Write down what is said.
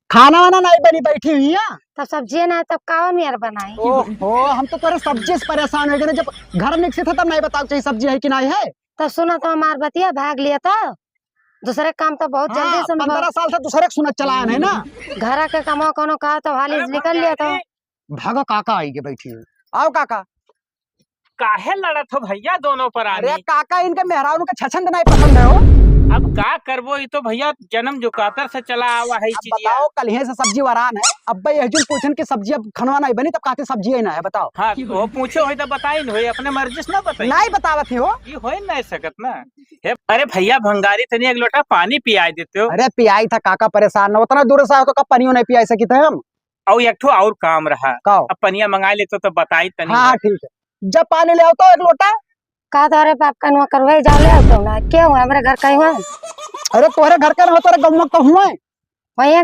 खाना वाना नहीं बनी बैठी हुई है। तब सब्जी ना तब कावन में यार बनाई। ओहो हम तो तेरे सब्जी से परेशान हो गए। जब घर में था तब नहीं बताओ चाहिए सब्जी है कि नहीं है। तब सुना तो हमार बतिया भाग लिया था। दूसरे काम तो बहुत जल्दी से 15 साल से दूसरे सुनत चलाया है ना। घर के कमा कोनो कहा तो हाली निकल लिया था। भागो काका आई के बैठी हुई। आओ काका। काहे लड़त हो भैया दोनों पर अरे आने। काका इनके मेहरारू के छछंद नहीं पसंद है हो। अब का करबो, ये तो भैया जन्म जुकातर से चला आवा है अब चीजिया। बताओ कल से सब्जी वरान है। अब भाई हजूल पूछन की सब्जी अब खनवा नहीं बनी तब कहते सब्जी ही ना है। बताओ हाँ वो पूछो हो तो बताई न होई, अपने मर्जी से ना बताई। नहीं बतावत हो। ये हो नहीं सकत ना। अरे भैया भंगारी तनी एक लोटा पानी पियाई देते हो। अरे पियाई था काका परेशान न उतना दूर से आओ तो कब पनियो नहीं पियाई सकी थे हम। और एक ठो और काम रहा। कहो। अब पनिया मंगा लेते तो बताई तनी। हाँ ठीक है। जब पानी ले आओ तो एक लोटा। कहा तो अरे बाप कनवा करवे जा ले तो ना क्यों हमारे घर कहीं हुआ। अरे तुम्हारे घर का हो तेरे गौ तो हुआ वही